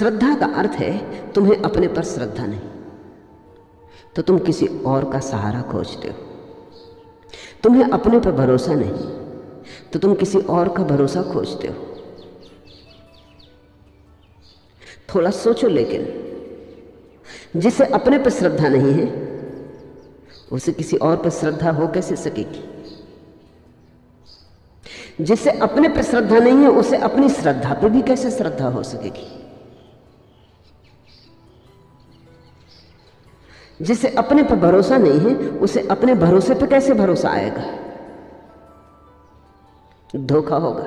श्रद्धा का अर्थ है तुम्हें अपने पर श्रद्धा नहीं, तो तुम किसी और का सहारा खोजते हो। तुम्हें अपने पर भरोसा नहीं, तो तुम किसी और का भरोसा खोजते हो। थोड़ा सोचो, लेकिन जिसे अपने पर श्रद्धा नहीं है उसे किसी और पर श्रद्धा हो कैसे सकेगी? जिसे अपने पर श्रद्धा नहीं है उसे अपनी श्रद्धा पर भी कैसे श्रद्धा हो सकेगी? जिसे अपने पर भरोसा नहीं है उसे अपने भरोसे पर कैसे भरोसा आएगा? धोखा होगा।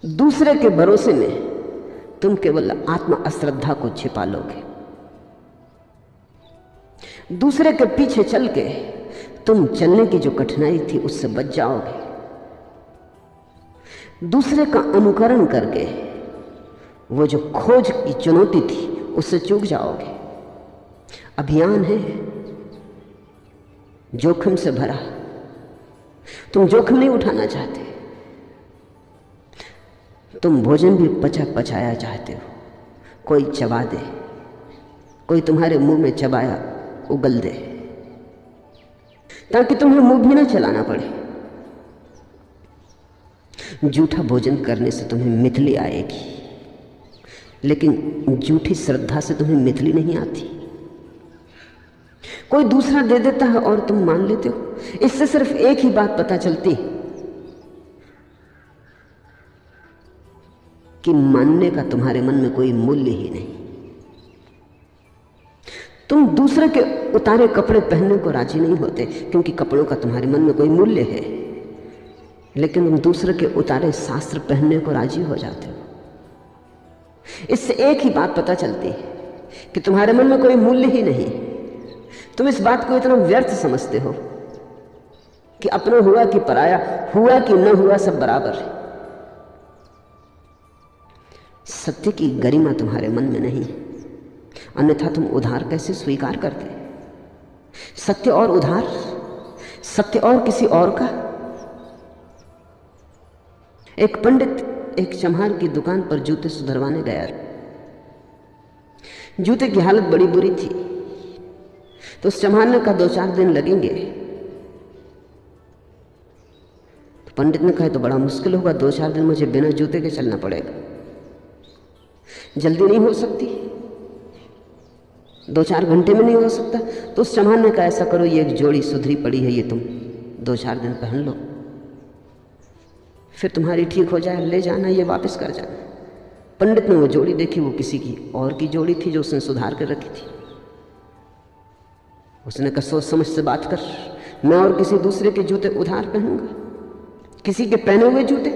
दूसरे के भरोसे में तुम केवल आत्म अश्रद्धा को छिपा लोगे। दूसरे के पीछे चल के तुम चलने की जो कठिनाई थी उससे बच जाओगे। दूसरे का अनुकरण करके वो जो खोज की चुनौती थी उससे चूक जाओगे। अभियान है जोखिम से भरा, तुम जोखिम नहीं उठाना चाहते। तुम भोजन भी पचा पचाया चाहते हो, कोई चबा दे, कोई तुम्हारे मुंह में चबाया उगल दे, ताकि तुम्हें मुंह भी ना चलाना पड़े। झूठा भोजन करने से तुम्हें मिथली आएगी, लेकिन झूठी श्रद्धा से तुम्हें मिथली नहीं आती। कोई दूसरा दे देता है और तुम मान लेते हो। इससे सिर्फ एक ही बात पता चलती कि मानने का तुम्हारे मन में कोई मूल्य ही नहीं। तुम दूसरे के उतारे कपड़े पहनने को राजी नहीं होते क्योंकि कपड़ों का तुम्हारे मन में कोई मूल्य है, लेकिन तुम दूसरे के उतारे शास्त्र पहनने को राजी हो जाते हो। इससे एक ही बात पता चलती है कि तुम्हारे मन में कोई मूल्य ही नहीं। तुम इस बात को इतना व्यर्थ समझते हो कि अपना हुआ कि पराया, हुआ कि न हुआ सब बराबर है। सत्य की गरिमा तुम्हारे मन में नहीं, अन्यथा तुम उधार कैसे स्वीकार करते? सत्य और उधार, सत्य और किसी और का। एक पंडित एक चम्हार की दुकान पर जूते सुधरवाने गया। जूते की हालत बड़ी बुरी थी, तो उस चम्हार ने कहा 2-4 दिन लगेंगे। तो पंडित ने कहा तो बड़ा मुश्किल होगा, 2-4 दिन मुझे बिना जूते के चलना पड़ेगा, जल्दी नहीं हो सकती, 2-4 घंटे में नहीं हो सकता। तो उस चम्हार ने कहा ऐसा करो, ये एक जोड़ी सुधरी पड़ी है, ये तुम 2-4 दिन पहन लो, फिर तुम्हारी ठीक हो जाए, ले जाना, ये वापस कर जाना। पंडित ने वो जोड़ी देखी, वो किसी की और की जोड़ी थी जो उसने सुधार कर रखी थी। उसने कहा सोच समझ से बात कर, मैं और किसी दूसरे के जूते उधार पहनूंगा, किसी के पहने हुए जूते?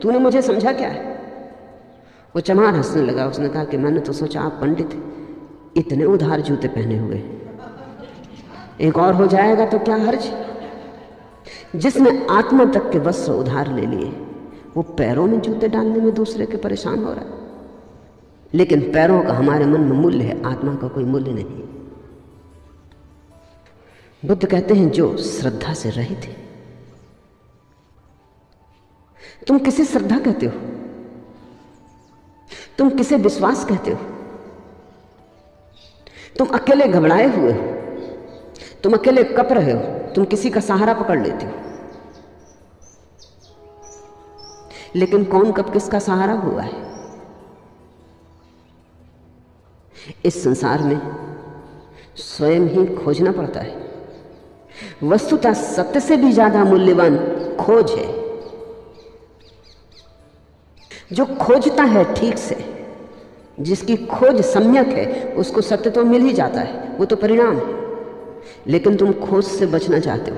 तूने मुझे समझा क्या है? वो चम्हार हंसने लगा। उसने कहा कि मैंने तो सोचा आप पंडित इतने उधार जूते पहने हुए, एक और हो जाएगा तो क्या हर्ज। जिसने आत्मा तक के वस्त्र उधार ले लिए वो पैरों में जूते डालने में दूसरे के परेशान हो रहा है। लेकिन पैरों का हमारे मन में मूल्य है, आत्मा का कोई मूल्य नहीं। बुद्ध कहते हैं जो श्रद्धा से रहित है। तुम किसे श्रद्धा कहते हो? तुम किसे विश्वास कहते हो? तुम अकेले घबराए हुए हो, तुम अकेले कप रहे हो, तुम किसी का सहारा पकड़ लेते हो। लेकिन कौन कब किसका सहारा हुआ है? इस संसार में स्वयं ही खोजना पड़ता है। वस्तुतः सत्य से भी ज्यादा मूल्यवान खोज है। जो खोजता है ठीक से, जिसकी खोज सम्यक है, उसको सत्य तो मिल ही जाता है, वो तो परिणाम है। लेकिन तुम खोज से बचना चाहते हो।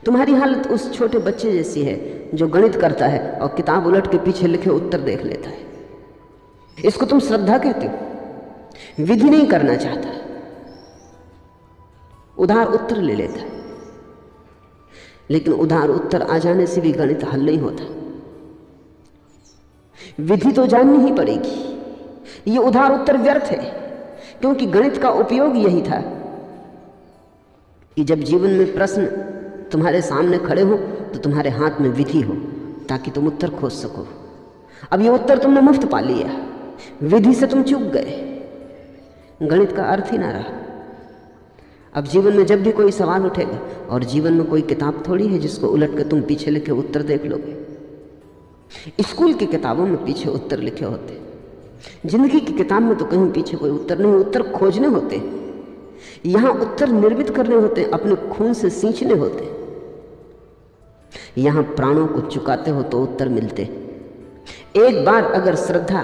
तुम्हारी हालत उस छोटे बच्चे जैसी है जो गणित करता है और किताब उलट के पीछे लिखे उत्तर देख लेता है। इसको तुम श्रद्धा कहते हो। विधि नहीं करना चाहता, उधार उत्तर ले लेता है। लेकिन उधार उत्तर आ जाने से भी गणित हल नहीं होता। विधि तो जाननी ही पड़ेगी। ये उधार उत्तर व्यर्थ है, क्योंकि गणित का उपयोग यही था कि जब जीवन में प्रश्न तुम्हारे सामने खड़े हो तो तुम्हारे हाथ में विधि हो, ताकि तुम उत्तर खोज सको। अब ये उत्तर तुमने मुफ्त पा लिया, विधि से तुम चूक गए, गणित का अर्थ ही ना रहा। अब जीवन में जब भी कोई सवाल उठेगा, और जीवन में कोई किताब थोड़ी है जिसको उलट कर तुम पीछे लिखे उत्तर देख लोगे। स्कूल की किताबों में पीछे उत्तर लिखे होते, जिंदगी की किताब में तो कहीं पीछे कोई उत्तर नहीं, उत्तर खोजने होते। यहां उत्तर निर्मित करने होते, अपने खून से सींचने होते। यहां प्राणों को चुकाते हो तो उत्तर मिलते। एक बार अगर श्रद्धा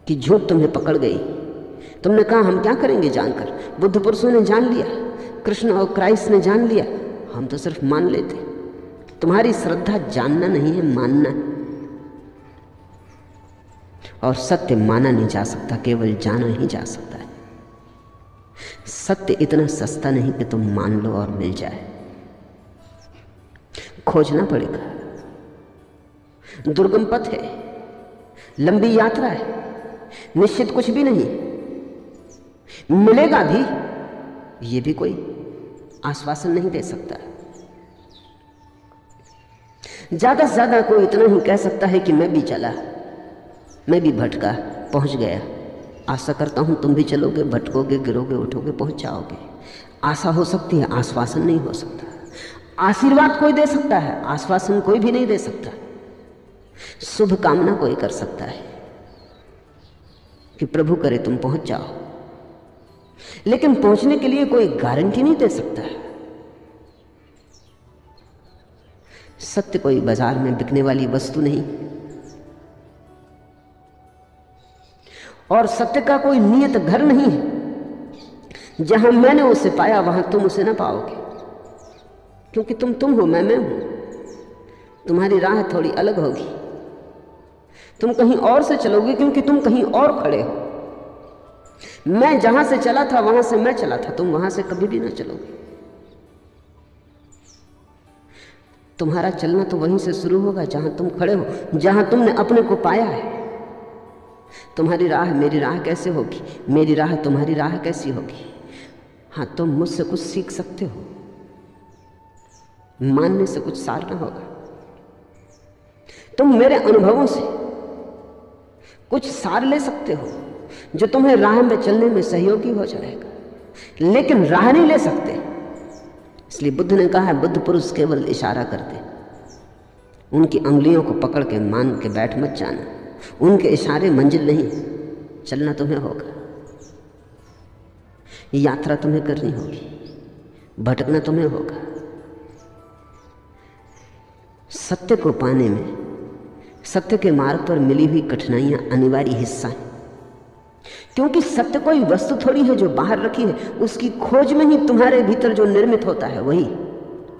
की झूठ तुम्हें पकड़ गई, तुमने कहा हम क्या करेंगे जानकर, बुद्ध पुरुषों ने जान लिया, कृष्ण और क्राइस्ट ने जान लिया, हम तो सिर्फ मान लेते। तुम्हारी श्रद्धा जानना नहीं है, मानना है। और सत्य माना नहीं जा सकता, केवल जाना ही जा सकता है। सत्य इतना सस्ता नहीं कि तुम मान लो और मिल जाए, खोजना पड़ेगा। दुर्गम पथ है, लंबी यात्रा है, निश्चित कुछ भी नहीं। मिलेगा भी, ये भी कोई आश्वासन नहीं दे सकता। ज्यादा से ज्यादा कोई इतना ही कह सकता है कि मैं भी चला, मैं भी भटका, पहुंच गया। आशा करता हूं तुम भी चलोगे, भटकोगे, गिरोगे, उठोगे, पहुंच जाओगे। आशा हो सकती है, आश्वासन नहीं हो सकता। आशीर्वाद कोई दे सकता है, आश्वासन कोई भी नहीं दे सकता। शुभ कामना कोई कर सकता है कि प्रभु करे तुम पहुंच जाओ, लेकिन पहुंचने के लिए कोई गारंटी नहीं दे सकता है। सत्य कोई बाजार में बिकने वाली वस्तु नहीं, और सत्य का कोई नियत घर नहीं है। जहां मैंने उसे पाया वहां तुम उसे ना पाओगे, क्योंकि तुम हो, मैं हूं। तुम्हारी राह थोड़ी अलग होगी, तुम कहीं और से चलोगे क्योंकि तुम कहीं और खड़े हो। मैं जहां से चला था वहां से मैं चला था, तुम वहां से कभी भी ना चलोगे। तुम्हारा चलना तो वहीं से शुरू होगा जहां तुम खड़े हो, जहां तुमने अपने को पाया है। तुम्हारी राह मेरी राह कैसे होगी, मेरी राह तुम्हारी राह कैसी होगी? हाँ, तुम मुझसे कुछ सीख सकते हो, मानने से कुछ सारना होगा। तुम मेरे अनुभवों से कुछ सार ले सकते हो जो तुम्हें राह में चलने में सहयोगी हो जाएगा, लेकिन राह नहीं ले सकते। इसलिए बुद्ध ने कहा है, बुद्ध पुरुष केवल इशारा करते, उनकी अंगुलियों को पकड़ के मान के बैठ मत जाना। उनके इशारे मंजिल नहीं, चलना तुम्हें होगा, यात्रा तुम्हें करनी होगी, भटकना तुम्हें होगा। सत्य को पाने में सत्य के मार्ग पर मिली हुई कठिनाइयां अनिवार्य हिस्सा है, क्योंकि सत्य कोई वस्तु थोड़ी है जो बाहर रखी है। उसकी खोज में ही तुम्हारे भीतर जो निर्मित होता है वही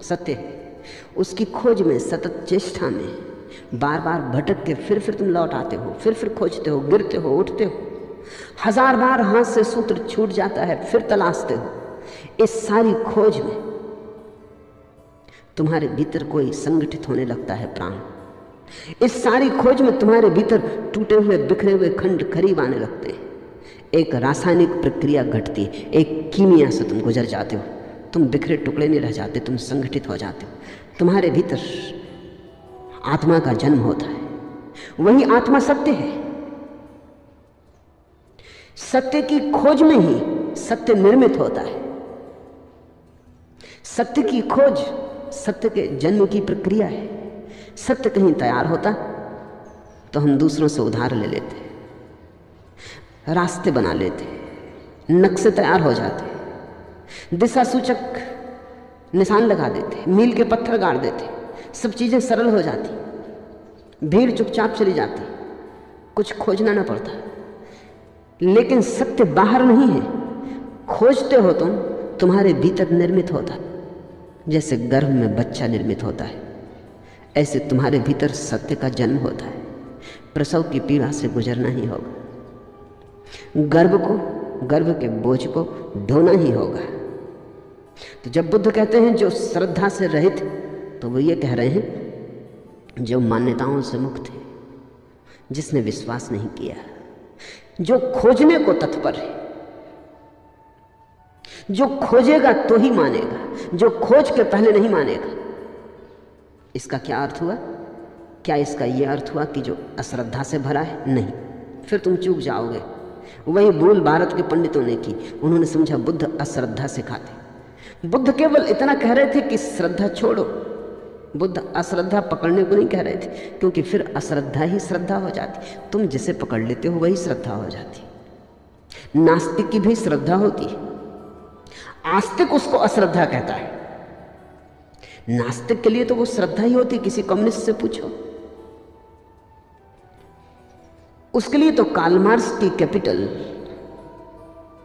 सत्य है। उसकी खोज में, सतत चेष्टा में, बार बार भटक के फिर तुम लौट आते हो, फिर खोजते हो, गिरते हो, उठते हो, 1000 बार हाथ से सूत्र छूट जाता है, फिर तलाशते हो। इस सारी खोज में तुम्हारे भीतर कोई संगठित होने लगता है प्राण। इस सारी खोज में तुम्हारे भीतर टूटे हुए, बिखरे हुए खंड करीब आने लगते हैं। एक रासायनिक प्रक्रिया घटती है, एक कीमिया से तुम गुजर जाते हो। तुम बिखरे टुकड़े नहीं रह जाते, तुम संगठित हो जाते हो। तुम्हारे भीतर आत्मा का जन्म होता है, वही आत्मा सत्य है। सत्य की खोज में ही सत्य निर्मित होता है। सत्य की खोज सत्य के जन्म की प्रक्रिया है। सत्य कहीं तैयार होता तो हम दूसरों से उधार ले लेते, रास्ते बना लेते, नक्शे तैयार हो जाते, दिशा सूचक निशान लगा देते, मील के पत्थर गाड़ देते, सब चीजें सरल हो जाती, भीड़ चुपचाप चली जाती, कुछ खोजना ना पड़ता। लेकिन सत्य बाहर नहीं है, खोजते हो तुम, तुम्हारे भीतर निर्मित होता। जैसे गर्भ में बच्चा निर्मित होता है, ऐसे तुम्हारे भीतर सत्य का जन्म होता है। प्रसव की पीड़ा से गुजरना ही होगा, गर्भ के बोझ को ढोना ही होगा। तो जब बुद्ध कहते हैं जो श्रद्धा से रहित, तो वो ये कह रहे हैं जो मान्यताओं से मुक्त है, जिसने विश्वास नहीं किया, जो खोजने को तत्पर है। जो खोजेगा तो ही मानेगा, जो खोज के पहले नहीं मानेगा। इसका क्या अर्थ हुआ? क्या इसका यह अर्थ हुआ कि जो अश्रद्धा से भरा है? नहीं, फिर तुम चूक जाओगे। वही भूल भारत के पंडितों ने की। उन्होंने समझा बुद्ध अश्रद्धा सिखाते। बुद्ध केवल इतना कह रहे थे कि श्रद्धा छोड़ो। बुद्ध अश्रद्धा पकड़ने को नहीं कह रहे थे, क्योंकि फिर अश्रद्धा ही श्रद्धा हो जाती। तुम जिसे पकड़ लेते हो वही श्रद्धा हो जाती। नास्तिक की भी श्रद्धा होती है, आस्तिक उसको अश्रद्धा कहता है। नास्तिक के लिए तो वो श्रद्धा ही होती। किसी कम्युनिस्ट से पूछो, उसके लिए तो कार्ल मार्क्स की कैपिटल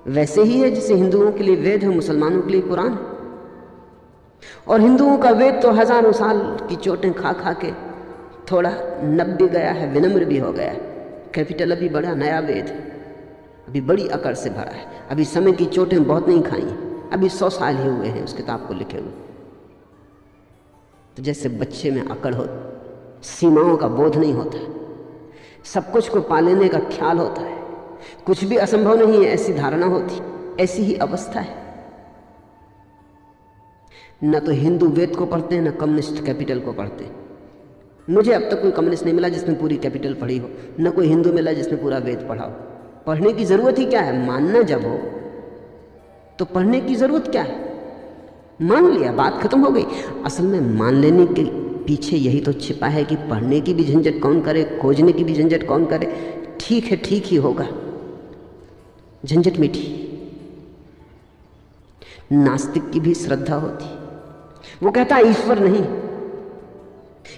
वैसे ही है जैसे हिंदुओं के लिए वेद है, मुसलमानों के लिए कुरान है। और हिंदुओं का वेद तो हजारों साल की चोटें खा खा के थोड़ा नब भी गया है, विनम्र भी हो गया है। कैपिटल अभी बड़ा नया वेद है, अभी बड़ी अकड़ से भरा है। अभी समय की चोटें बहुत नहीं खाई हैं, अभी 100 साल ही हुए हैं उस किताब को लिखे हुए। तो जैसे बच्चे में अकड़ हो, सीमाओं का बोध नहीं होता, सब कुछ को पा लेने का ख्याल होता है, कुछ भी असंभव नहीं है ऐसी धारणा होती, ऐसी ही अवस्था है। न तो हिंदू वेद को पढ़ते हैं, न कम्युनिस्ट कैपिटल को पढ़ते हैं। मुझे अब तक कोई कम्युनिस्ट नहीं मिला जिसने पूरी कैपिटल पढ़ी हो, न कोई हिंदू मिला जिसने पूरा वेद पढ़ा हो। पढ़ने की जरूरत ही क्या है? मानना जब हो तो पढ़ने की जरूरत क्या है? मान लिया, बात खत्म हो गई। असल में मान लेने के पीछे यही तो छिपा है कि पढ़ने की भी झंझट कौन करे, खोजने की भी झंझट कौन करे। ठीक है, ठीक ही होगा, झंझट मिटी। नास्तिक की भी श्रद्धा होती, वो कहता है ईश्वर नहीं,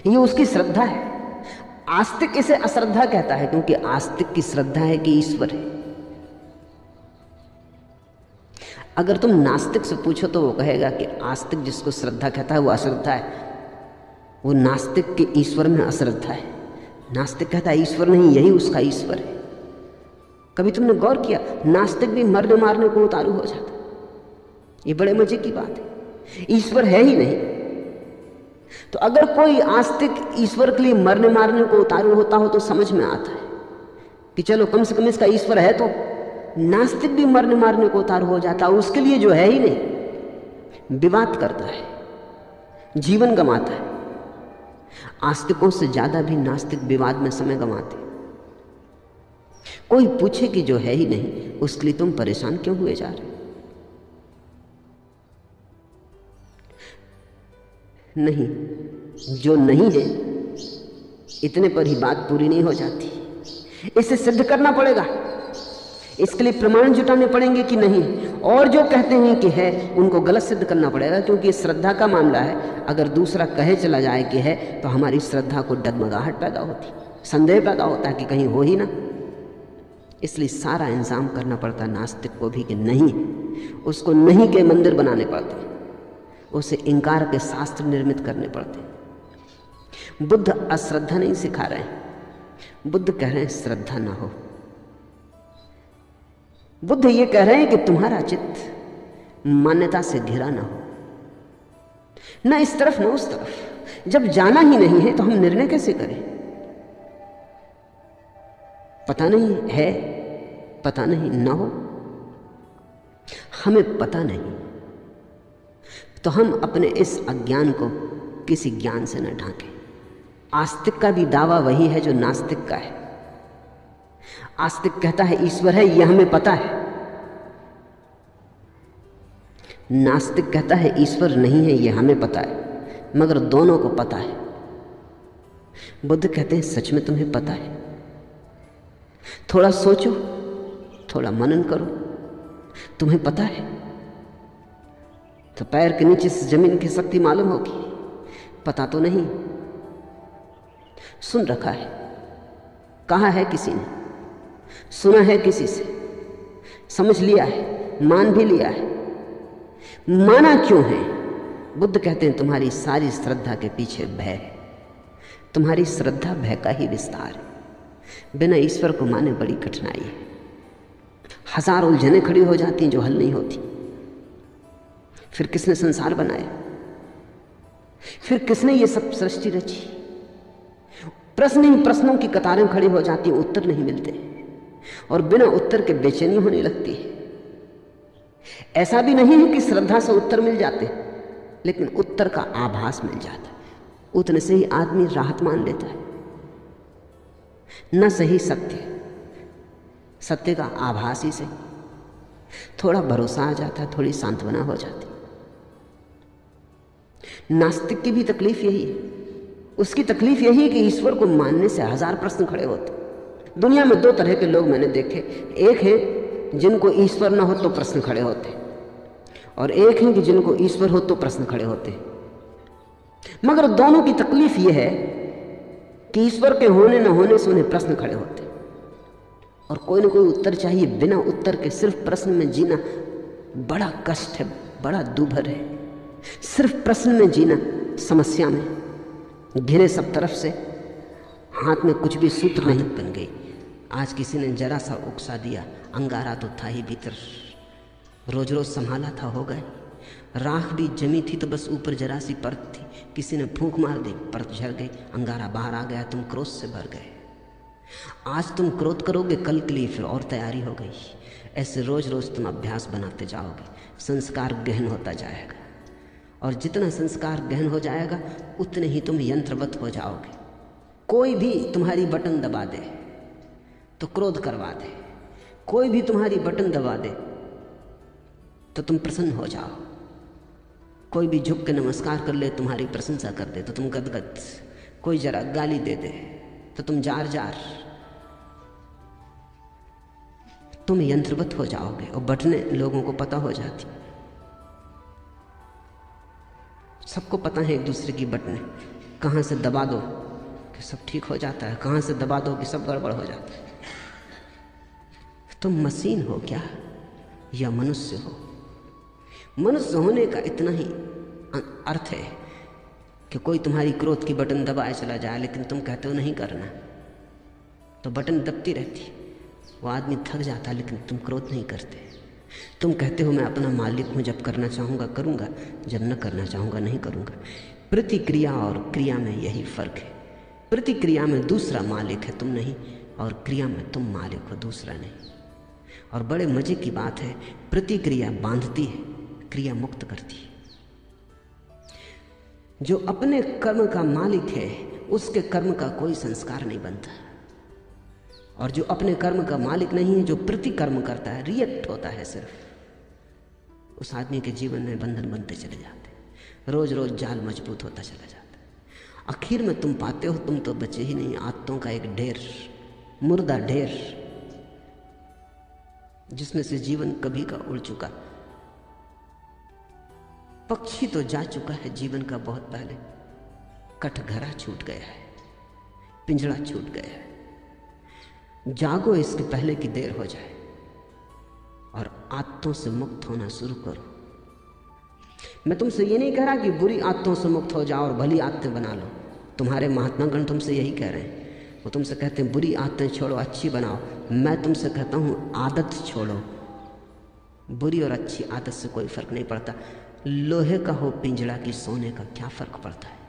ये उसकी श्रद्धा है। आस्तिक इसे अश्रद्धा कहता है, क्योंकि आस्तिक की श्रद्धा है कि ईश्वर है। अगर तुम नास्तिक से पूछो तो वो कहेगा कि आस्तिक जिसको श्रद्धा कहता है वो अश्रद्धा है, वो नास्तिक के ईश्वर में अश्रद्धा है। नास्तिक कहता है ईश्वर नहीं, यही उसका ईश्वर है। कभी तुमने गौर किया, नास्तिक भी मरने मारने को उतारू हो जाता। ये बड़े मजे की बात है, ईश्वर है ही नहीं। तो अगर कोई आस्तिक ईश्वर के लिए मरने मारने को उतारू होता हो तो समझ में आता है कि चलो कम से कम इसका ईश्वर है। तो नास्तिक भी मरने मारने को उतारू हो जाता, उसके लिए जो है ही नहीं, विवाद करता है, जीवन गंवाता है। आस्तिकों से ज्यादा भी नास्तिक विवाद में समय गंवाते। कोई पूछे कि जो है ही नहीं, उसके लिए तुम परेशान क्यों हुए जा रहे? नहीं, जो नहीं है इतने पर ही बात पूरी नहीं हो जाती, इसे सिद्ध करना पड़ेगा। इसके लिए प्रमाण जुटाने पड़ेंगे कि नहीं, और जो कहते हैं कि है उनको गलत सिद्ध करना पड़ेगा, क्योंकि श्रद्धा का मामला है। अगर दूसरा कहे चला जाए कि है तो हमारी श्रद्धा को डगमगाहट पैदा होती, संदेह पैदा होता है कि कहीं हो ही ना। इसलिए सारा इंतजाम करना पड़ता नास्तिक को भी कि नहीं, उसको नहीं के मंदिर बनाने पड़ते, उसे इंकार के शास्त्र निर्मित करने पड़ते। बुद्ध अश्रद्धा नहीं सिखा रहे हैं, बुद्ध कह रहे हैं श्रद्धा ना हो। बुद्ध ये कह रहे हैं कि तुम्हारा चित्त मान्यता से घिरा ना हो, ना इस तरफ ना उस तरफ। जब जाना ही नहीं है तो हम निर्णय कैसे करें? पता नहीं है, पता नहीं ना हो, हमें पता नहीं, तो हम अपने इस अज्ञान को किसी ज्ञान से न ढांकें। आस्तिक का भी दावा वही है जो नास्तिक का है। आस्तिक कहता है ईश्वर है, यह हमें पता है। नास्तिक कहता है ईश्वर नहीं है, यह हमें पता है, मगर दोनों को पता है। बुद्ध कहते हैं सच में तुम्हें पता है? थोड़ा सोचो, थोड़ा मनन करो, तुम्हें पता है तो पैर के नीचे से जमीन की शक्ति मालूम होगी। पता तो नहीं, सुन रखा है, कहा है किसी ने, सुना है किसी से, समझ लिया है, मान भी लिया है। माना क्यों है? बुद्ध कहते हैं तुम्हारी सारी श्रद्धा के पीछे भय है। तुम्हारी श्रद्धा भय का ही विस्तार है। बिना ईश्वर को माने बड़ी कठिनाई है। हजार उलझने खड़ी हो जाती हैं जो हल नहीं होती। फिर किसने संसार बनाया? फिर किसने ये सब सृष्टि रची? प्रश्न ही प्रश्नों की कतारें खड़ी हो जाती, उत्तर नहीं मिलते, और बिना उत्तर के बेचैनी होने लगती है। ऐसा भी नहीं है कि श्रद्धा से उत्तर मिल जाते, लेकिन उत्तर का आभास मिल जाता है, उतने से ही आदमी राहत मान लेता है। न सही सत्य, सत्य का आभास ही से थोड़ा भरोसा आ जाता, थोड़ी सांत्वना हो जाती। नास्तिक की भी तकलीफ यही है। उसकी तकलीफ यही है कि ईश्वर को मानने से 1000 प्रश्न खड़े होते। दुनिया में 2 तरह के लोग मैंने देखे, एक है जिनको ईश्वर ना हो तो प्रश्न खड़े होते, और एक है कि जिनको ईश्वर हो तो प्रश्न खड़े होते। मगर दोनों की तकलीफ यह है कि ईश्वर के होने न होने से उन्हें प्रश्न खड़े होते, और कोई ना कोई उत्तर चाहिए। बिना उत्तर के सिर्फ प्रश्न में जीना बड़ा कष्ट है, बड़ा दूभर है। सिर्फ प्रश्न में जीना, समस्या में घिरे सब तरफ से, हाथ में कुछ भी सूत्र नहीं बन गई। आज किसी ने जरा सा उकसा दिया, अंगारा तो था ही भीतर, रोज रोज संभाला था, हो गए। राख भी जमी थी तो बस ऊपर जरा सी परत थी, किसी ने फूंक मार दी, परत झड़ गई, अंगारा बाहर आ गया, तुम क्रोध से भर गए। आज तुम क्रोध करोगे, कल के लिए फिर और तैयारी हो गई। ऐसे रोज रोज तुम अभ्यास बनाते जाओगे, संस्कार गहन होता जाएगा, और जितना संस्कार गहन हो जाएगा उतने ही तुम यंत्रवत हो जाओगे। कोई भी तुम्हारी बटन दबा दे तो क्रोध करवा दे, कोई भी तुम्हारी बटन दबा दे तो तुम प्रसन्न हो जाओ, कोई भी झुक के नमस्कार कर ले, तुम्हारी प्रशंसा कर दे तो तुम गदगद, कोई जरा गाली दे दे तो तुम जार जार। तुम यंत्रवत हो जाओगे, और बटने लोगों को पता हो जाती। सबको पता है एक दूसरे की बटने, कहाँ से दबा दो कि सब ठीक हो जाता है, कहाँ से दबा दो कि सब गड़बड़ हो जाता है। तुम मशीन हो क्या या मनुष्य हो? मनुष्य होने का इतना ही अर्थ है कि कोई तुम्हारी क्रोध की बटन दबाए चला जाए, लेकिन तुम कहते हो नहीं करना, तो बटन दबती रहती। वो आदमी थक जाता, लेकिन तुम क्रोध नहीं करते। तुम कहते हो मैं अपना मालिक हूं, जब करना चाहूंगा करूंगा, जब न करना चाहूंगा नहीं करूंगा। प्रतिक्रिया और क्रिया में यही फर्क है। प्रतिक्रिया में दूसरा मालिक है, तुम नहीं, और क्रिया में तुम मालिक हो, दूसरा नहीं। और बड़े मजे की बात है, प्रतिक्रिया बांधती है, क्रिया मुक्त करती है। जो अपने कर्म का मालिक है उसके कर्म का कोई संस्कार नहीं बनता, और जो अपने कर्म का मालिक नहीं है, जो प्रतिकर्म करता है, रिएक्ट होता है सिर्फ, उस आदमी के जीवन में बंधन बनते चले जाते, रोज रोज जाल मजबूत होता चला जाता है। आखिर में तुम पाते हो तुम तो बचे ही नहीं, आदतों का एक ढेर, मुर्दा ढेर, जिसमें से जीवन कभी का उड़ चुका। पक्षी तो जा चुका है जीवन का बहुत पहले, कटघरा छूट गया है, पिंजड़ा छूट गया है। जागो इसके पहले कि देर हो जाए, और आदतों से मुक्त होना शुरू करो। मैं तुमसे ये नहीं कह रहा कि बुरी आदतों से मुक्त हो जाओ और भली आदतें बना लो। तुम्हारे महात्मागण तुमसे यही कह रहे हैं, वो तुमसे कहते हैं बुरी आदतें छोड़ो, अच्छी बनाओ। मैं तुमसे कहता हूँ आदत छोड़ो। बुरी और अच्छी आदत से कोई फर्क नहीं पड़ता। लोहे का हो पिंजड़ा की सोने का क्या फर्क पड़ता है?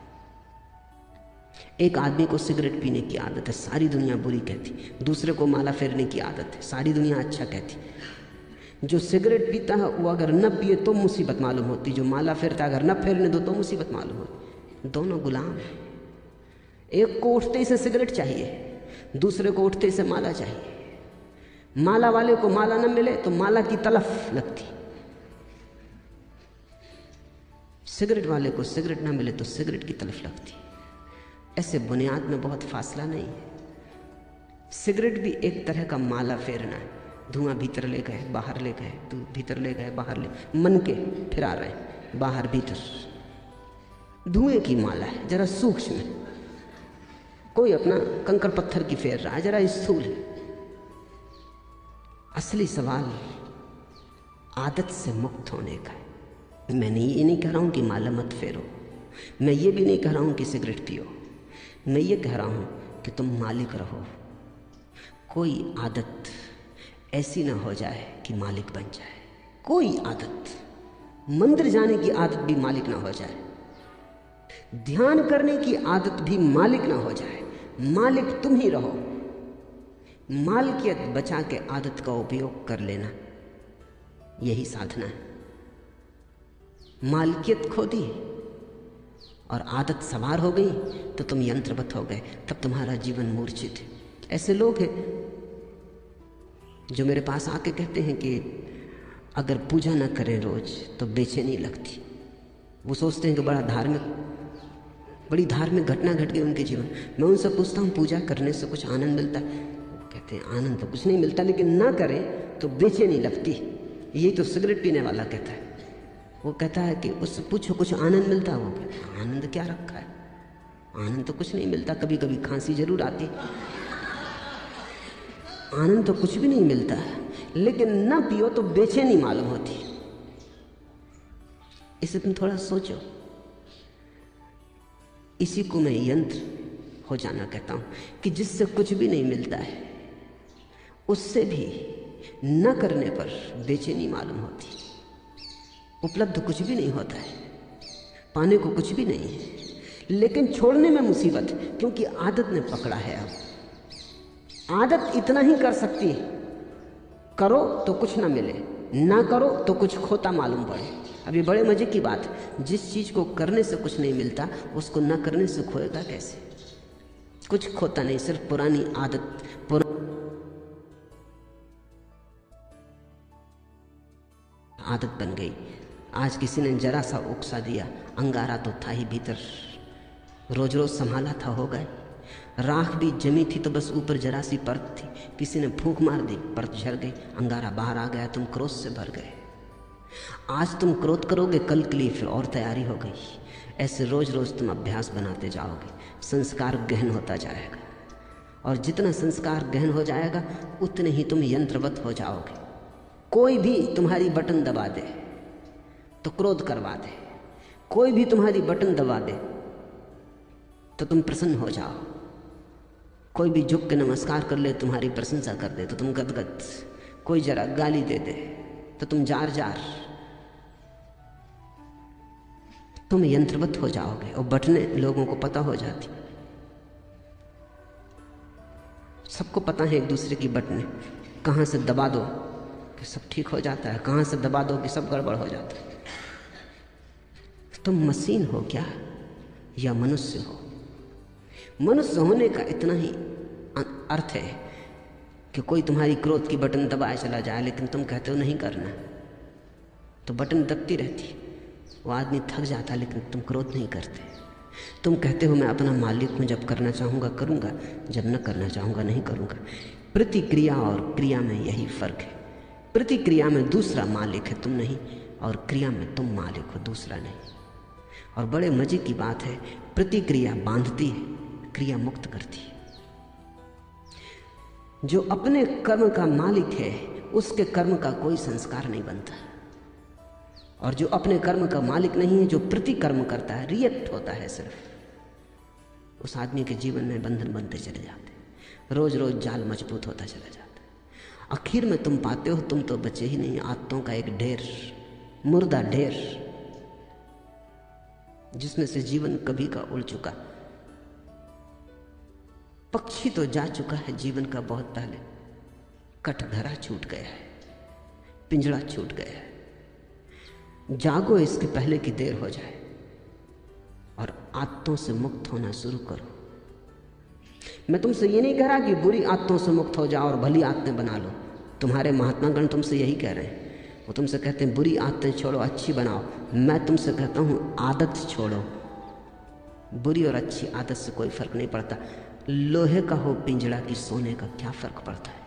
एक आदमी को सिगरेट पीने की आदत है, सारी दुनिया बुरी कहती। दूसरे को माला फेरने की आदत है, सारी दुनिया अच्छा कहती। जो सिगरेट पीता है वो अगर न पिए तो मुसीबत मालूम होती, जो माला फेरता अगर न फेरने दो तो मुसीबत मालूम होती। दोनों गुलाम हैं। एक को उठते ही से सिगरेट चाहिए, दूसरे को उठते ही से माला चाहिए। माला वाले को माला न मिले तो माला की तलफ लगती, सिगरेट वाले को सिगरेट ना मिले तो सिगरेट की तलफ लगती। ऐसे बुनियाद में बहुत फासला नहीं है। सिगरेट भी एक तरह का माला फेरना है, धुआं भीतर ले गए बाहर ले गए, भीतर ले गए बाहर ले, मन के फिरा रहे हैं बाहर भीतर। धुएं की माला है, जरा सूक्ष्म है। कोई अपना कंकर पत्थर की फेर रहा है, जरा स्थूल है। असली सवाल आदत से मुक्त होने का है। मैं ये नहीं कह रहा हूं कि माला मत फेरो, मैं ये भी नहीं कह रहा हूं कि सिगरेट पियो, मैं ये कह रहा हूं कि तुम मालिक रहो। कोई आदत ऐसी ना हो जाए कि मालिक बन जाए। कोई आदत, मंदिर जाने की आदत भी मालिक ना हो जाए, ध्यान करने की आदत भी मालिक ना हो जाए। मालिक तुम ही रहो। मालकियत बचा के आदत का उपयोग कर लेना, यही साधना है। मालकियत खो दी और आदत सवार हो गई तो तुम यंत्रवत हो गए, तब तुम्हारा जीवन मूर्छित है। ऐसे लोग हैं जो मेरे पास आके कहते हैं कि अगर पूजा ना करें रोज तो बेचैनी लगती। वो सोचते हैं कि बड़ी धार्मिक घटना घट गई उनके जीवन। मैं उनसे पूछता हूँ पूजा करने से कुछ आनंद मिलता है? कहते हैं आनंद तो कुछ नहीं मिलता, लेकिन ना करें तो बेचैनी लगती। यही तो सिगरेट पीने वाला कहता है। वो कहता है कि उससे पूछो कुछ आनंद मिलता है? वो कहता है आनंद क्या रखा है, आनंद तो कुछ नहीं मिलता, कभी कभी खांसी जरूर आती, आनंद तो कुछ भी नहीं मिलता। लेकिन ना पियो तो बेचैनी मालूम होती। इसे तुम थोड़ा सोचो। इसी को मैं यंत्र हो जाना कहता हूं कि जिससे कुछ भी नहीं मिलता है, उससे भी न करने पर बेचैनी मालूम होती। उपलब्ध कुछ भी नहीं होता है, पाने को कुछ भी नहीं है, लेकिन छोड़ने में मुसीबत, क्योंकि आदत ने पकड़ा है। अब आदत इतना ही कर सकती है, करो तो कुछ ना मिले, ना करो तो कुछ खोता मालूम पड़े। अब ये बड़े मजे की बात है, जिस चीज को करने से कुछ नहीं मिलता उसको ना करने से खोएगा कैसे? कुछ खोता नहीं, सिर्फ पुरानी आदत बन गई। आज किसी ने जरा सा उकसा दिया, अंगारा तो था ही भीतर, रोज रोज संभाला था हो गए। राख भी जमी थी तो बस ऊपर जरा सी परत थी, किसी ने फूंक मार दी, परत झड़ गई, अंगारा बाहर आ गया, तुम क्रोध से भर गए। आज तुम क्रोध करोगे, कल के लिए फिर और तैयारी हो गई। ऐसे रोज रोज तुम अभ्यास बनाते जाओगे, संस्कार गहन होता जाएगा, और जितना संस्कार गहन हो जाएगा उतने ही तुम यंत्रवत हो जाओगे। कोई भी तुम्हारी बटन दबा दे तो क्रोध करवा दे, कोई भी तुम्हारी बटन दबा दे तो तुम प्रसन्न हो जाओ, कोई भी झुक के नमस्कार कर ले, तुम्हारी प्रशंसा कर दे तो तुम गदगद, कोई जरा गाली दे दे तो तुम जार जार, तुम यंत्रवत हो जाओगे। और बटने लोगों को पता हो जाती, सबको पता है एक दूसरे की बटने, कहां से दबा दो कि सब ठीक हो जाता है, कहां से दबा दो कि सब गड़बड़ हो जाता है। तुम मशीन हो क्या या मनुष्य हो? मनुष्य होने का इतना ही अर्थ है कि कोई तुम्हारी क्रोध की बटन दबाए चला जाए, लेकिन तुम कहते हो नहीं करना, तो बटन दबती रहती, वो आदमी थक जाता, लेकिन तुम क्रोध नहीं करते। तुम कहते हो मैं अपना मालिक हूं, जब करना चाहूंगा करूंगा, जब न करना चाहूंगा नहीं करूंगा। प्रतिक्रिया और क्रिया में यही फर्क है। प्रतिक्रिया में दूसरा मालिक है, तुम नहीं, और क्रिया में तुम मालिक हो, दूसरा नहीं। और बड़े मजे की बात है, प्रतिक्रिया बांधती है, क्रिया मुक्त करती है। जो अपने कर्म का मालिक है उसके कर्म का कोई संस्कार नहीं बनता, और जो अपने कर्म का मालिक नहीं है, जो प्रतिकर्म करता है, रिएक्ट होता है सिर्फ, उस आदमी के जीवन में बंधन बनते चले जाते, रोज रोज जाल मजबूत होता चला जाता है। आखिर में तुम पाते हो तुम तो बचे ही नहीं, आदतों का एक ढेर, मुर्दा ढेर, जिसमें से जीवन कभी का उड़ चुका। पक्षी तो जा चुका है जीवन का बहुत पहले, कटघरा छूट गया है, पिंजड़ा छूट गया है। जागो इसके पहले कि देर हो जाए, और आदतों से मुक्त होना शुरू करो। मैं तुमसे ये नहीं कह रहा कि बुरी आदतों से मुक्त हो जाओ और भली आदतें बना लो, तुम्हारे महात्मागण तुमसे यही कह रहे हैं। वो तुमसे कहते हैं बुरी आदतें छोड़ो, अच्छी बनाओ। मैं तुमसे कहता हूँ आदत छोड़ो। बुरी और अच्छी आदत से कोई फर्क नहीं पड़ता। लोहे का हो पिंजड़ा की सोने का क्या फर्क पड़ता है?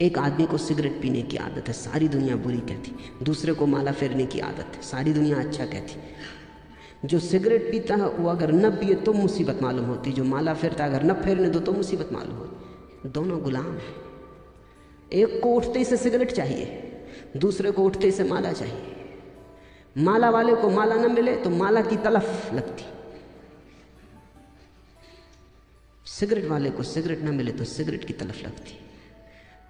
एक आदमी को सिगरेट पीने की आदत है, सारी दुनिया बुरी कहती। दूसरे को माला फेरने की आदत है, सारी दुनिया अच्छा कहती। जो सिगरेट पीता है वो अगर न पिए तो मुसीबत मालूम होती, जो माला फेरता है अगर न फेरने दो तो मुसीबत मालूम होती। दोनों गुलाम हैं। एक को उठते से सिगरेट चाहिए, दूसरे को उठते से माला चाहिए। माला वाले को माला न मिले तो माला की तलफ लगती, सिगरेट वाले को सिगरेट न मिले तो सिगरेट की तलफ लगती।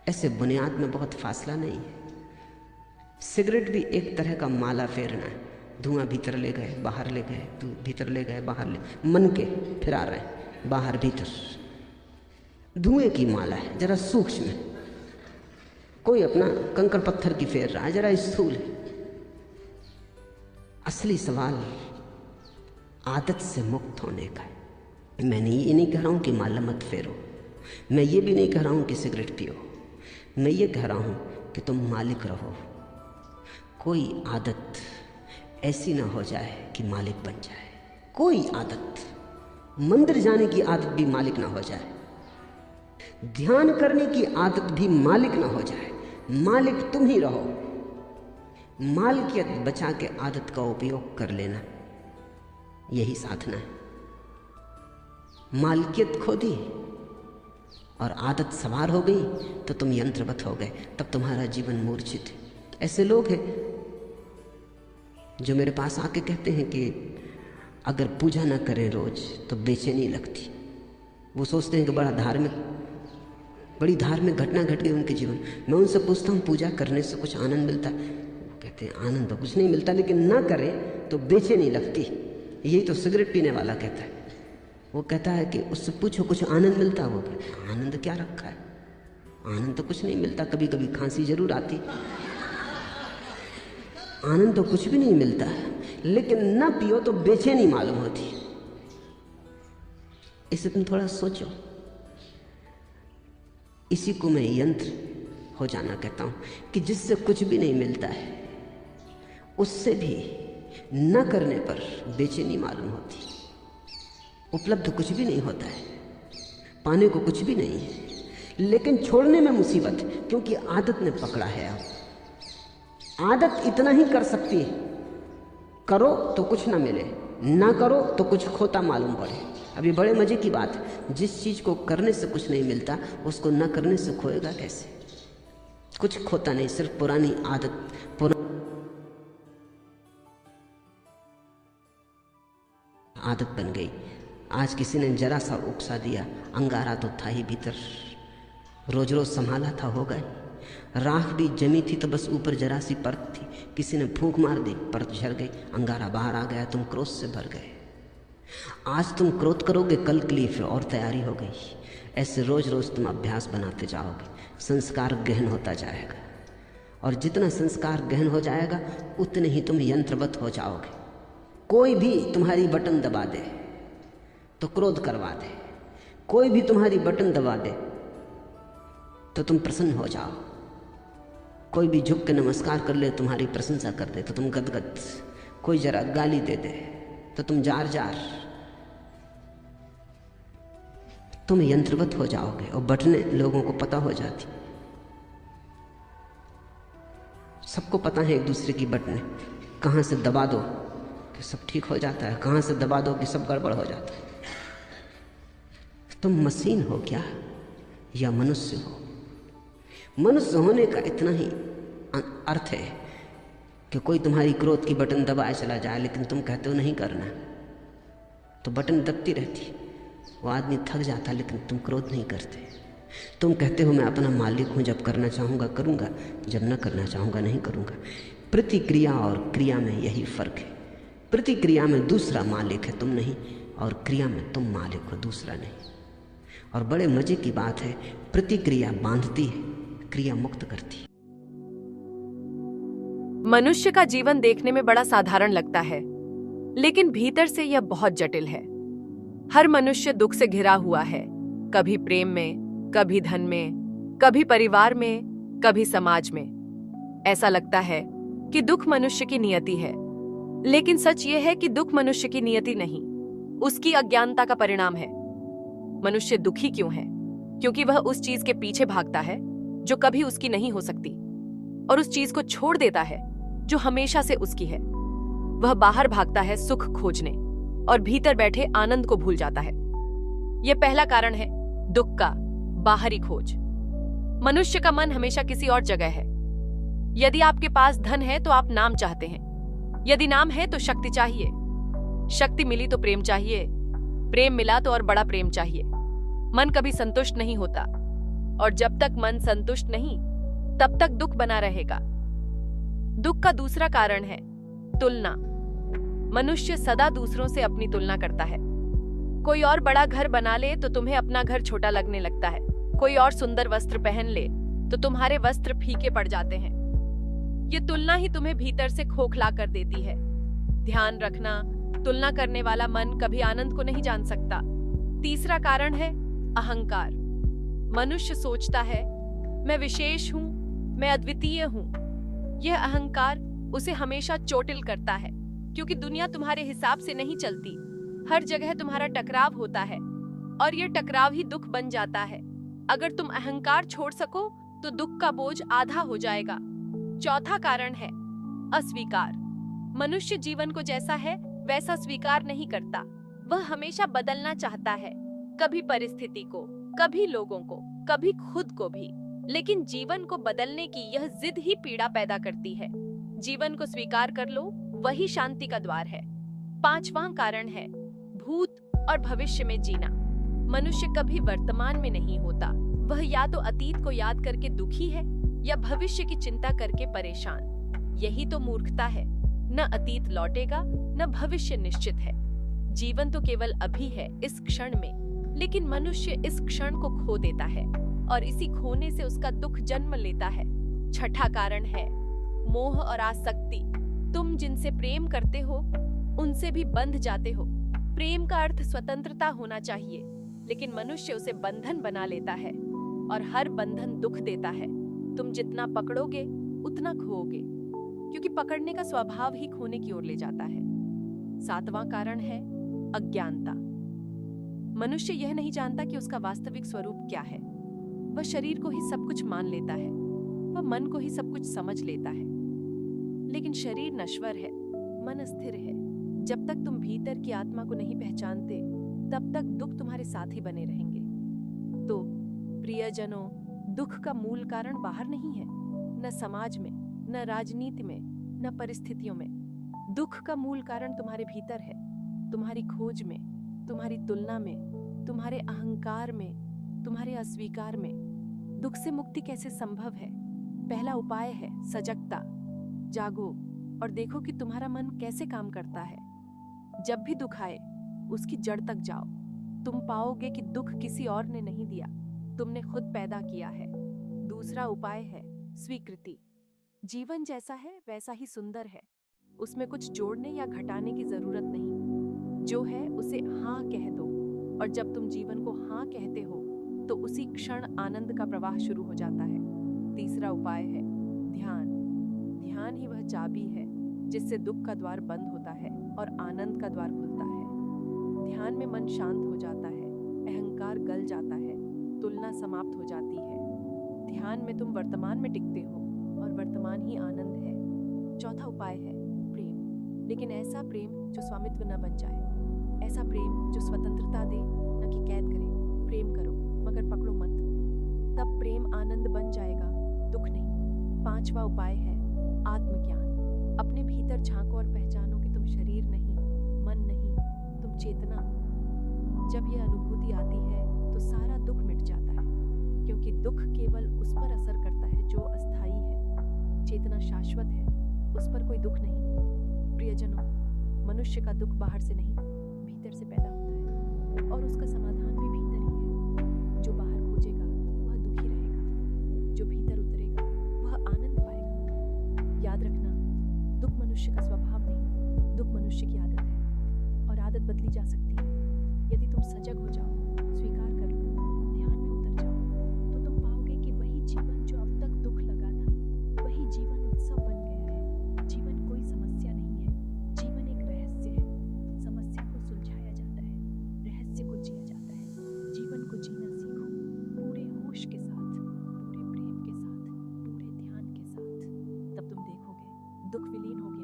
ऐसे बुनियाद में बहुत फासला नहीं है। सिगरेट भी एक तरह का माला फेरना है, धुआं भीतर ले गए बाहर ले गए, भीतर ले गए बाहर ले, मन के फिरा रहे हैं बाहर भीतर। धुएं की माला है, जरा सूक्ष्म है। कोई अपना कंकड़ पत्थर की फेर रहा है, जरा स्थूल है। असली सवाल आदत से मुक्त होने का है, मैंने ये नहीं कह रहा हूँ कि माला मत फेरो, मैं ये भी नहीं कह रहा हूँ कि सिगरेट पियो, मैं ये कह रहा हूँ कि तुम मालिक रहो। कोई आदत ऐसी ना हो जाए कि मालिक बन जाए। कोई आदत, मंदिर जाने की आदत भी मालिक ना हो जाए, ध्यान करने की आदत भी मालिक ना हो जाए। मालिक तुम ही रहो। मालकियत बचा के आदत का उपयोग कर लेना, यही साधना है। मालकियत खो दी और आदत सवार हो गई तो तुम यंत्रवत हो गए, तब तुम्हारा जीवन मूर्छित है। ऐसे लोग हैं जो मेरे पास आके कहते हैं कि अगर पूजा ना करें रोज तो बेचैनी लगती। वो सोचते हैं कि बड़ी धार्मिक घटना घट गई उनके जीवन। मैं उनसे पूछता हूँ पूजा करने से कुछ आनंद मिलता है? वो कहते हैं आनंद तो कुछ नहीं मिलता, लेकिन ना करें तो बेचैनी लगती। यही तो सिगरेट पीने वाला कहता है। वो कहता है कि उससे पूछो कुछ आनंद मिलता? वो कहते हैं आनंद क्या रखा है, आनंद तो कुछ नहीं मिलता, कभी कभी खांसी जरूर आती, आनंद तो कुछ भी नहीं मिलता। लेकिन ना पियो तो बेचैनी मालूम होती। इसे तुम थोड़ा सोचो। इसी को मैं यंत्र हो जाना कहता हूं कि जिससे कुछ भी नहीं मिलता है, उससे भी न करने पर बेचैनी मालूम होती। उपलब्ध कुछ भी नहीं होता है, पाने को कुछ भी नहीं है, लेकिन छोड़ने में मुसीबत, क्योंकि आदत ने पकड़ा है। अब आदत इतना ही कर सकती है, करो तो कुछ ना मिले, ना करो तो कुछ खोता मालूम पड़े। अब ये बड़े मजे की बात है, जिस चीज को करने से कुछ नहीं मिलता उसको ना करने से खोएगा कैसे? कुछ खोता नहीं, सिर्फ पुरानी आदत बन गई। आज किसी ने जरा सा उकसा दिया, अंगारा तो था ही भीतर, रोज रोज संभाला था, हो गए। राख भी जमी थी तो बस ऊपर जरा सी परत थी, किसी ने फूंक मार दी, परत झड़ गई, अंगारा बाहर आ गया, तुम क्रोध से भर गए। आज तुम क्रोध करोगे, कल के लिए फिर और तैयारी हो गई। ऐसे रोज रोज तुम अभ्यास बनाते जाओगे, संस्कार गहन होता जाएगा, और जितना संस्कार गहन हो जाएगा उतने ही तुम यंत्रवत हो जाओगे। कोई भी तुम्हारी बटन दबा दे तो क्रोध करवा दे, कोई भी तुम्हारी बटन दबा दे तो तुम प्रसन्न हो जाओ, कोई भी झुक के नमस्कार कर ले, तुम्हारी प्रशंसा कर दे तो तुम गदगद, कोई जरा गाली दे दे तो तुम जार जार, तुम यंत्रवत हो जाओगे। और बटने लोगों को पता हो जाती, सबको पता है एक दूसरे की बटने, कहाँ से दबा दो कि सब ठीक हो जाता है, कहाँ से दबा दो कि सब गड़बड़ हो जाता है। तुम मशीन हो क्या या मनुष्य हो? मनुष्य होने का इतना ही अर्थ है कि कोई तुम्हारी क्रोध की बटन दबाए चला जाए, लेकिन तुम कहते हो नहीं करना, तो बटन दबती रहती, वो आदमी थक जाता, लेकिन तुम क्रोध नहीं करते। तुम कहते हो मैं अपना मालिक हूं, जब करना चाहूँगा करूँगा, जब न करना चाहूँगा नहीं करूँगा। प्रतिक्रिया और क्रिया में यही फर्क है। प्रतिक्रिया में दूसरा मालिक है, तुम नहीं, और क्रिया में तुम मालिक हो, दूसरा नहीं। और बड़े मजे की बात है, प्रतिक्रिया बांधती है, क्रिया मुक्त करती है। मनुष्य का जीवन देखने में बड़ा साधारण लगता है, लेकिन भीतर से यह बहुत जटिल है। हर मनुष्य दुख से घिरा हुआ है, कभी प्रेम में, कभी धन में, कभी परिवार में, कभी समाज में। ऐसा लगता है कि दुख मनुष्य की नियति है, लेकिन सच यह है कि दुख मनुष्य की नियति नहीं, उसकी अज्ञानता का परिणाम है। मनुष्य दुखी क्यों है? क्योंकि वह उस चीज के पीछे भागता है जो कभी उसकी नहीं हो सकती, और उस चीज को छोड़ देता है जो हमेशा से उसकी है। वह बाहर भागता है सुख खोजने, और भीतर बैठे आनंद को भूल जाता है। यह पहला कारण है दुख का, बाहरी खोज। मनुष्य का मन हमेशा किसी और जगह है। यदि आपके पास धन है तो आप नाम चाहते हैं, यदि नाम है तो शक्ति चाहिए, शक्ति मिली तो प्रेम चाहिए, प्रेम मिला तो और बड़ा प्रेम चाहिए। मन कभी संतुष्ट नहीं होता, और जब तक मन संतुष्ट नहीं तब तक दुख बना रहेगा। दुख का दूसरा कारण है तुलना। मनुष्य सदा दूसरों से अपनी तुलना करता है। कोई और बड़ा घर बना ले तो तुम्हें अपना घर छोटा लगने लगता है, कोई और सुंदर वस्त्र पहन ले तो तुम्हारे वस्त्र फीके पड़ जाते हैं। ये तुलना ही तुम्हें भीतर से खोखला कर देती है। ध्यान रखना, तुलना करने वाला मन कभी आनंद को नहीं जान सकता। तीसरा कारण है अहंकार। मनुष्य सोचता है मैं विशेष हूं, मैं अद्वितीय हूं। यह अहंकार उसे हमेशा चोटिल करता है, क्योंकि दुनिया तुम्हारे हिसाब से नहीं चलती। हर जगह तुम्हारा टकराव होता है और यह टकराव ही दुख बन जाता है। अगर तुम अहंकार छोड़ सको तो दुख का बोझ आधा हो जाएगा। चौथा कारण है अस्वीकार। मनुष्य जीवन को जैसा है वैसा स्वीकार नहीं करता। वह हमेशा बदलना चाहता है, कभी परिस्थिति को, कभी लोगों को, कभी खुद को भी। लेकिन जीवन को बदलने की यह जिद ही पीड़ा पैदा करती है। जीवन को स्वीकार कर लो, वही शांति का द्वार है। पांचवा कारण है भूत और भविष्य में जीना। मनुष्य कभी वर्तमान में नहीं होता। वह या तो अतीत को याद करके दुखी है या भविष्य की चिंता करके परेशान। यही तो मूर्खता है। न अतीत लौटेगा न भविष्य निश्चित है। जीवन तो केवल अभी है, इस क्षण में। लेकिन मनुष्य इस क्षण को खो देता है और इसी खोने से उसका दुख जन्म लेता है। छठा कारण है मोह और आसक्ति। तुम जिनसे प्रेम करते हो उनसे भी बंध जाते हो। प्रेम का अर्थ स्वतंत्रता होना चाहिए, लेकिन मनुष्य उसे बंधन बना लेता है और हर बंधन दुख देता है। तुम जितना पकड़ोगे उतना खोओगे, क्योंकि पकड़ने का स्वभाव ही खोने की ओर ले जाता है। सातवां कारण है अज्ञानता। मनुष्य यह नहीं जानता कि उसका वास्तविक स्वरूप क्या है। वह शरीर को ही सब कुछ मान लेता है, वह मन को ही सब कुछ समझ लेता है। लेकिन शरीर नश्वर है, मन स्थिर है। जब तक तुम भीतर की आत्मा को नहीं पहचानते, तब तक दुख तुम्हारे साथ ही बने रहेंगे। तो प्रियजनों, दुख का मूल कारण बाहर नहीं है, न समाज में, न राजनीति में, न परिस्थितियों में। दुख का मूल कारण तुम्हारे भीतर है, तुम्हारी खोज में, तुम्हारी तुलना में, तुम्हारे अहंकार में, तुम्हारे अस्वीकार में। दुख से मुक्ति कैसे संभव है? पहला उपाय है सजगता। जागो और देखो कि तुम्हारा मन कैसे काम करता है। जब भी दुख आए उसकी जड़ तक जाओ। तुम पाओगे कि दुख किसी और ने नहीं दिया, तुमने खुद पैदा किया है। दूसरा उपाय है स्वीकृति। जीवन जैसा है वैसा ही सुंदर है, उसमें कुछ जोड़ने या घटाने की जरूरत नहीं। जो है उसे हाँ कह दो, और जब तुम जीवन को हाँ कहते हो तो उसी क्षण आनंद का प्रवाह शुरू हो जाता है। तीसरा उपाय है ध्यान। ध्यान ही वह चाबी है जिससे दुख का द्वार बंद होता है और आनंद का द्वार खुलता है। ध्यान में मन शांत हो जाता है, अहंकार गल जाता है, तुलना समाप्त हो जाती है। ध्यान में तुम वर्तमान में टिकते हो और वर्तमान ही आनंद है। चौथा उपाय है प्रेम, लेकिन ऐसा प्रेम जो स्वामित्व न बन जाए, ऐसा प्रेम जो स्वतंत्रता दे न कि कैद करे। प्रेम करो मगर पकड़ो मत, तब प्रेम आनंद बन जाएगा, दुख नहीं। पांचवा उपाय है आत्मज्ञान। अपने भीतर झांको और पहचानो कि तुम शरीर नहीं, मन नहीं, तुम चेतना हो। जब यह अनुभूति आती है तो सारा दुख मिट जाता है, क्योंकि दुख केवल उस पर असर करता है जो अस्थायी है। चेतना शाश्वत है, उस पर कोई दुख नहीं। प्रियजनों, मनुष्य का दुख बाहर से नहीं, भीतर से पैदा होता है, और उसका समाधान भी भीतर ही है। जो बाहर खोजेगा वह दुखी रहेगा, जो भीतर उतरेगा वह आनंद पाएगा। याद रखना, दुख मनुष्य का स्वभाव नहीं, दुख मनुष्य की आदत है, और आदत बदली जा सकती है यदि तुम सजग हो जाओ।